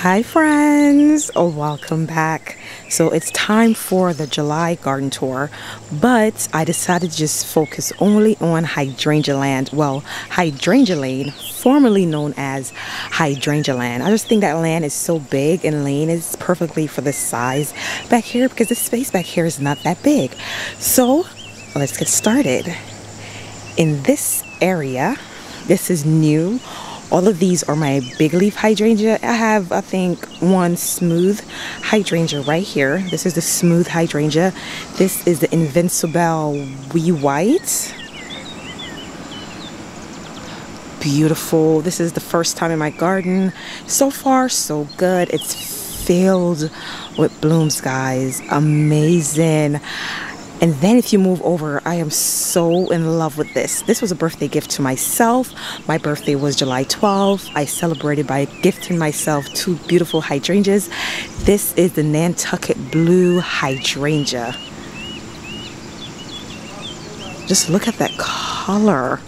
Hi friends, welcome back. So it's time for the July garden tour, but I decided to just focus only on Hydrangea land. Well, Hydrangea Lane, formerly known as Hydrangea land. I just think that land is so big and lane is perfectly for this size back here because the space back here is not that big. So let's get started. In this area, this is new. All of these are my big leaf hydrangea. I have, I think, one smooth hydrangea right here. This is the smooth hydrangea. This is the Invincible Wee White. Beautiful. This is the first time in my garden. So far, so good. It's filled with blooms, guys. Amazing. And then if you move over, I am so in love with this. This was a birthday gift to myself. My birthday was July 12th. I celebrated by gifting myself two beautiful hydrangeas. This is the Nantucket blue hydrangea. Just look at that color.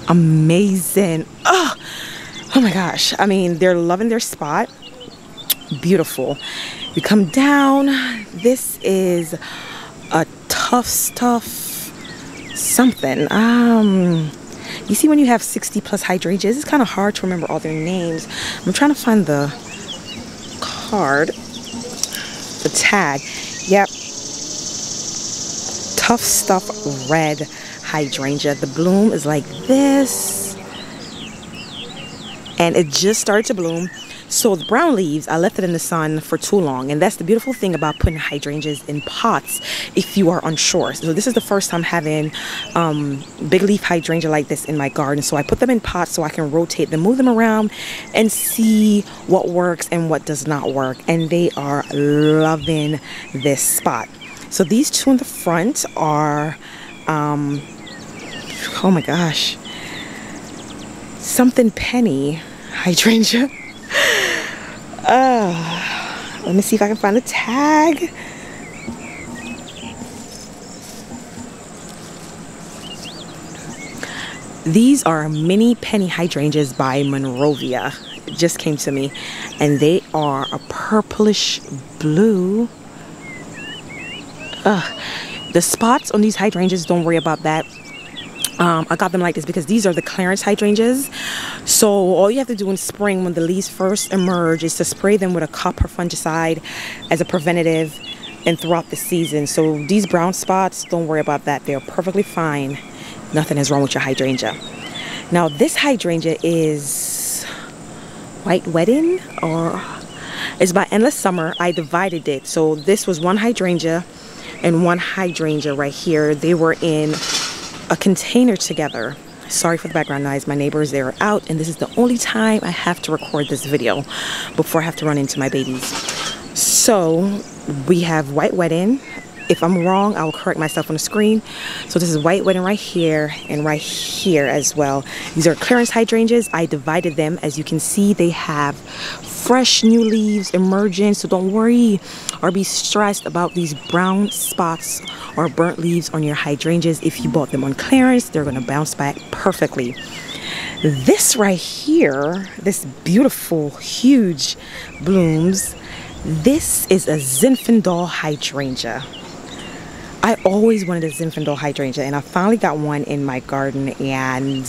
Amazing. Oh my gosh. I mean, they're loving their spot. Beautiful. You come down, this is a tough stuff something. You see when you have 60 plus hydrangeas, it's kind of hard to remember all their names. I'm trying to find the card, the tag. Yep, tough stuff red hydrangea. The bloom is like this and it just started to bloom. So the brown leaves, I left it in the sun for too long. And that's the beautiful thing about putting hydrangeas in pots if you are unsure. So this is the first time having big leaf hydrangea like this in my garden. So I put them in pots so I can rotate them, move them around and see what works and what does not work. And they are loving this spot. So these two in the front are, oh my gosh, something penny hydrangea. Let me see if I can find the tag. These are mini penny hydrangeas by Monrovia. It just came to me and they are a purplish blue. The spots on these hydrangeas, don't worry about that. I got them like this because these are the clearance hydrangeas. So all you have to do in spring when the leaves first emerge is to spray them with a copper fungicide as a preventative and throughout the season. So these brown spots, don't worry about that. They're perfectly fine. Nothing is wrong with your hydrangea. Now this hydrangea is White Wedding or it's by Endless Summer. I divided it. So this was one hydrangea and one hydrangea right here. They were in a container together. Sorry for the background noise. My neighbors, they are out and this is the only time I have to record this video before I have to run into my babies. So we have White Wedding. If I'm wrong, I will correct myself on the screen. So this is White Wedding right here and right here as well. These are clearance hydrangeas. I divided them. As you can see, they have fresh new leaves emerging. So don't worry or be stressed about these brown spots or burnt leaves on your hydrangeas. If you bought them on clearance, they're going to bounce back perfectly. This right here, this beautiful, huge blooms, this is a Zinfandel hydrangea. I always wanted a Zinfandel hydrangea and I finally got one in my garden and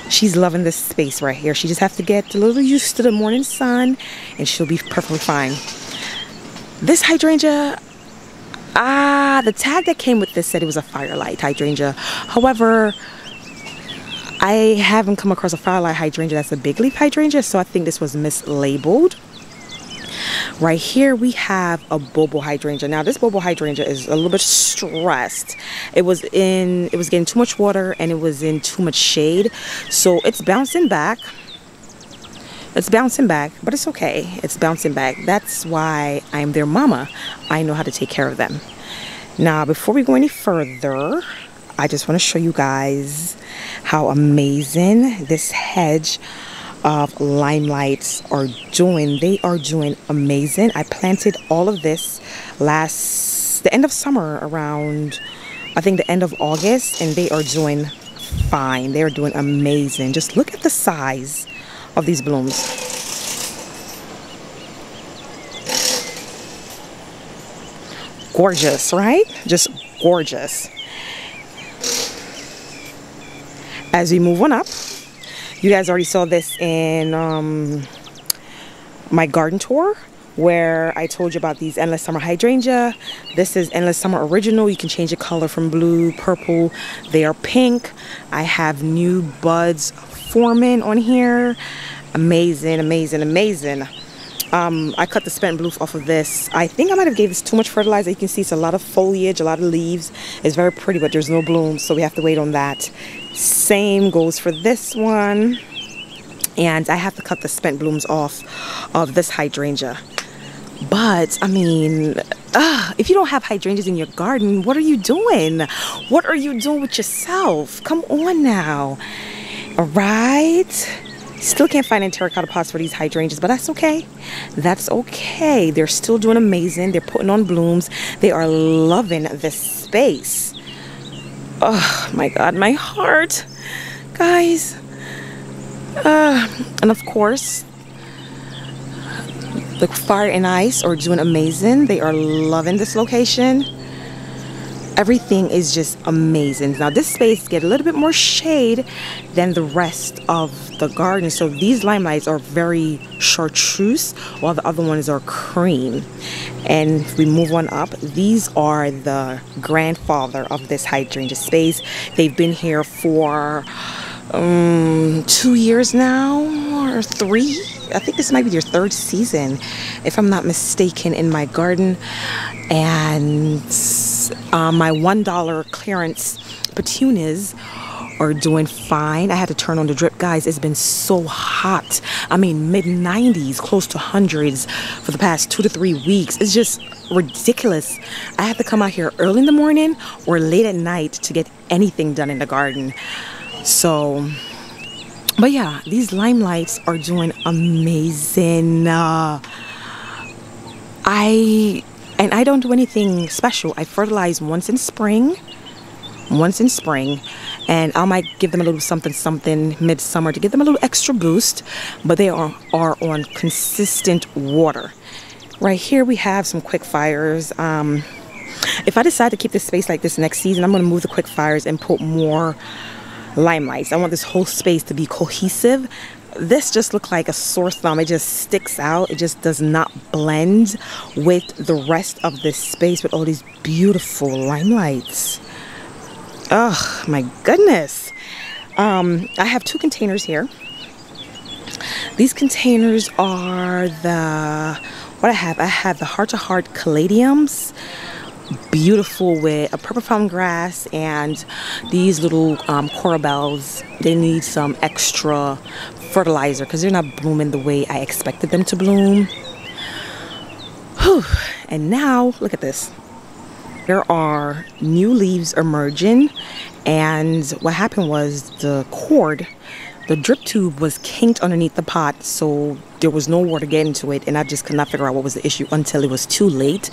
she's loving this space right here. She just has to get a little used to the morning sun and she'll be perfectly fine. This hydrangea, the tag that came with this said it was a firelight hydrangea. However, I haven't come across a firelight hydrangea that's a big leaf hydrangea, so I think this was mislabeled. Right here we have a bobo hydrangea. Now this bobo hydrangea is a little bit stressed. It was getting too much water and it was in too much shade. So it's bouncing back. It's bouncing back, but it's okay. It's bouncing back. That's why I'm their mama. I know how to take care of them. Now, before we go any further, I just want to show you guys how amazing this hedge of limelights are doing. They are doing amazing. I planted all of this the end of summer, around I think the end of August, and they are doing fine. They are doing amazing. Just look at the size of these blooms. Gorgeous, right? Just gorgeous. As we move on up, you guys already saw this in my garden tour, where I told you about these Endless Summer Hydrangea. This is Endless Summer Original. You can change the color from blue, purple. They are pink. I have new buds forming on here. Amazing, amazing, amazing. I cut the spent blue off of this. I think I might have gave this too much fertilizer. You can see it's a lot of foliage, a lot of leaves. It's very pretty, but there's no blooms, so we have to wait on that. Same goes for this one. And I have to cut the spent blooms off of this hydrangea. But I mean, if you don't have hydrangeas in your garden, what are you doing? What are you doing with yourself? Come on now. All right. Still can't find any terracotta pots for these hydrangeas, but that's okay. That's okay. They're still doing amazing. They're putting on blooms. They are loving this space. Oh my God, my heart, guys. And of course, the fire and ice are doing amazing. They are loving this location. Everything is just amazing. Now this space gets a little bit more shade than the rest of the garden. So these limelights are very chartreuse, while the other ones are cream. And if we move on up, these are the grandfather of this hydrangea space. They've been here for 2 years now, or 3. I think this might be their 3rd season, if I'm not mistaken, in my garden. And my $1 clearance petunias are doing fine. I had to turn on the drip, guys. It's been so hot. I mean, mid-90s, close to hundreds for the past 2 to 3 weeks. It's just ridiculous. I have to come out here early in the morning or late at night to get anything done in the garden. So, but yeah, these limelights are doing amazing. I don't do anything special. I fertilize once in spring, and I might give them a little something midsummer to give them a little extra boost, but they are on consistent water. Right here we have some quick fires. If I decide to keep this space like this next season, I'm going to move the quick fires and put more limelights. I want this whole space to be cohesive. This just looked like a sore thumb. It just sticks out. It just does not blend with the rest of this space with all these beautiful limelights. Oh my goodness. I have 2 containers here. These containers are I have the heart to heart caladiums. Beautiful, with a purple fountain grass and these little coral bells. They need some extra fertilizer because they're not blooming the way I expected them to bloom. Whew. And now look at this. There are new leaves emerging, and what happened was the drip tube was kinked underneath the pot, so there was no water getting to it, and I just could not figure out what was the issue until it was too late.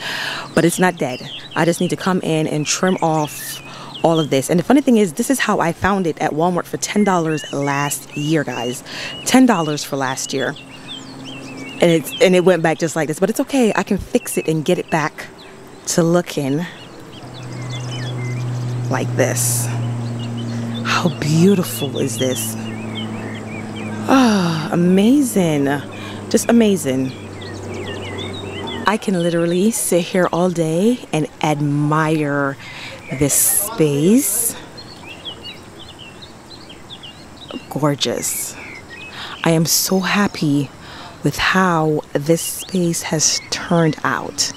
But it's not dead. I just need to come in and trim off all of this. And the funny thing is, this is how I found it at Walmart for $10 last year, guys. $10 for last year. And it went back just like this, but it's okay. I can fix it and get it back to looking like this. How beautiful is this? Oh, amazing. Just amazing. I can literally sit here all day and admire this space. Gorgeous. I am so happy with how this space has turned out.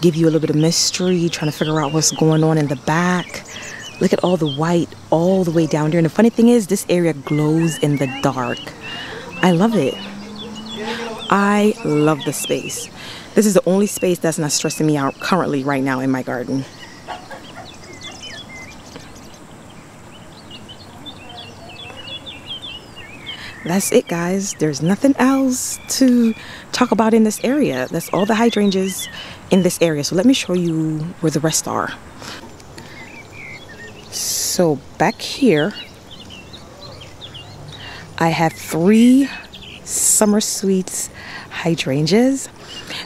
Give you a little bit of mystery, trying to figure out what's going on in the back. Look at all the white all the way down there. And the funny thing is, this area glows in the dark. I love it. I love the space. This is the only space that's not stressing me out currently right now in my garden. That's it, guys. There's nothing else to talk about in this area. That's all the hydrangeas in this area. So let me show you where the rest are. So back here I have 3 summer sweets hydrangeas.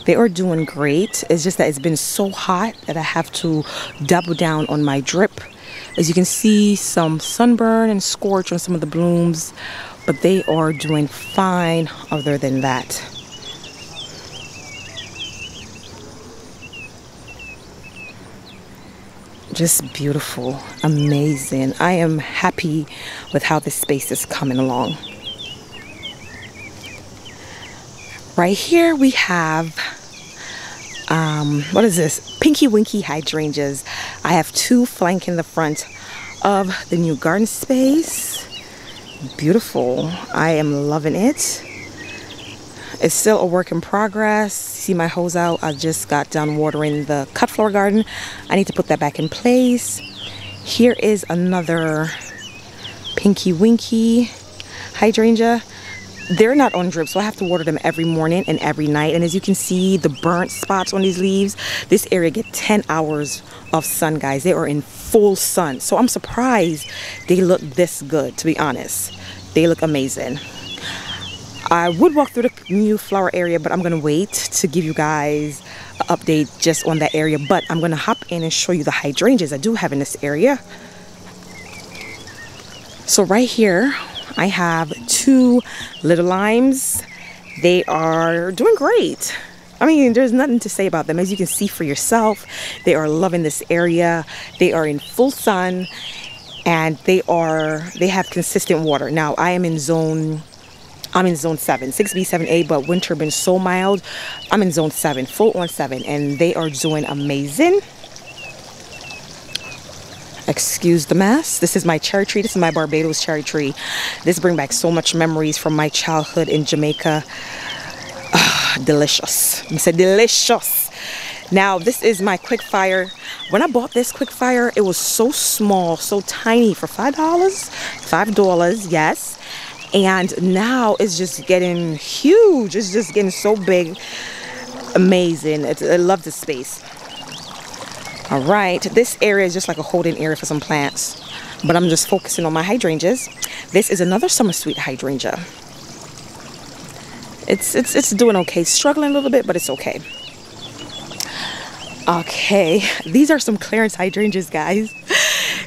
They are doing great. It's just that it's been so hot that I have to double down on my drip. As you can see, some sunburn and scorch on some of the blooms, but they are doing fine other than that. Just beautiful, amazing. I am happy with how this space is coming along. Right here we have, what is this? Pinky Winky hydrangeas. I have 2 flanking the front of the new garden space. Beautiful. I am loving it. It's still a work in progress. See my hose out? I just got done watering the cut floor garden. I need to put that back in place. Here is another Pinky Winky hydrangea. They're not on drip, so I have to water them every morning and every night. And as you can see, the burnt spots on these leaves, this area get 10 hours of sun, guys. They are in full sun. So I'm surprised they look this good, to be honest. They look amazing. I would walk through the new flower area, but I'm going to wait to give you guys an update just on that area. But I'm going to hop in and show you the hydrangeas I do have in this area. So right here, I have 2 little limes. They are doing great. I mean, there's nothing to say about them. As you can see for yourself, they are loving this area. They are in full sun, and they have consistent water. Now, I'm in zone 7, 6B, 7A, but winter been so mild. I'm in zone 7, full on 7, and they are doing amazing. Excuse the mess. This is my cherry tree. This is my Barbados cherry tree. This brings back so much memories from my childhood in Jamaica. Delicious. I said delicious. Now, this is my quick fire. When I bought this quick fire, it was so small, so tiny for $5. $5, yes. And now it's just getting huge. It's just getting so big. Amazing. I love this space. All right, this area is just like a holding area for some plants, but I'm just focusing on my hydrangeas. This is another summer sweet hydrangea. It's doing okay. Struggling a little bit, but it's okay. Okay, these are some clearance hydrangeas, guys.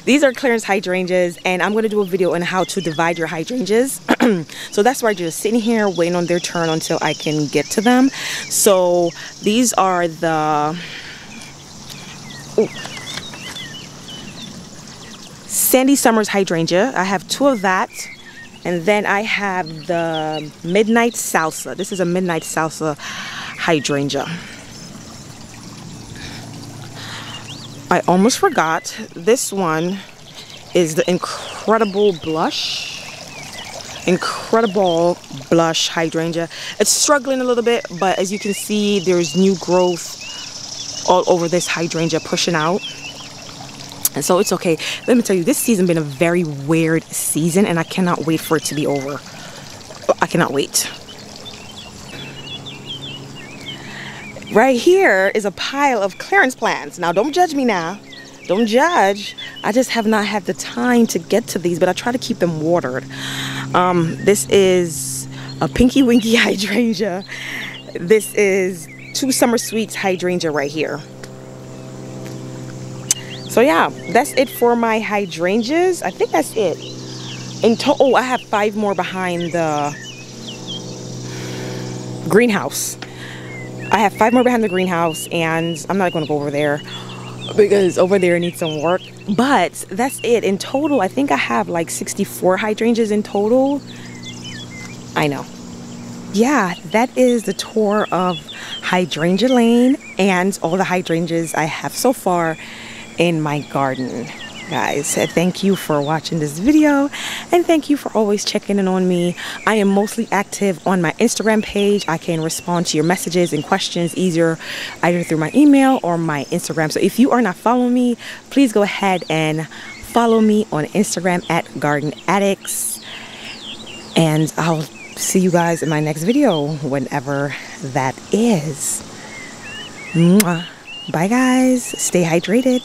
These are clearance hydrangeas, and I'm going to do a video on how to divide your hydrangeas. So that's why I'm just sitting here waiting on their turn until I can get to them. So these are the Sandy Summers hydrangea. I have 2 of that, and then I have the Midnight Salsa. This is a Midnight Salsa hydrangea. I almost forgot, this one is the Incredible Blush hydrangea. It's struggling a little bit, but as you can see, there's new growth all over this hydrangea pushing out, and so it's okay. Let me tell you, this season been a very weird season, and I cannot wait for it to be over. I cannot wait. Right here is a pile of clearance plants. Now, don't judge me now. Don't judge. I just have not had the time to get to these, but I try to keep them watered. This is a Pinky Winky hydrangea. This is 2 summer sweets hydrangea right here. So yeah, that's it for my hydrangeas. I think that's it. Oh, I have 5 more behind the greenhouse. I have 5 more behind the greenhouse, and I'm not going to go over there because over there needs some work. But that's it. In total, I think I have like 64 hydrangeas in total. I know. Yeah, that is the tour of Hydrangea Lane and all the hydrangeas I have so far in my garden. Guys, thank you for watching this video, and thank you for always checking in on me. I am mostly active on my Instagram page. I can respond to your messages and questions easier either through my email or my Instagram. So if you are not following me, please go ahead and follow me on Instagram at Garden Addictz, and I'll see you guys in my next video, whenever that is. Mwah. Bye guys, stay hydrated.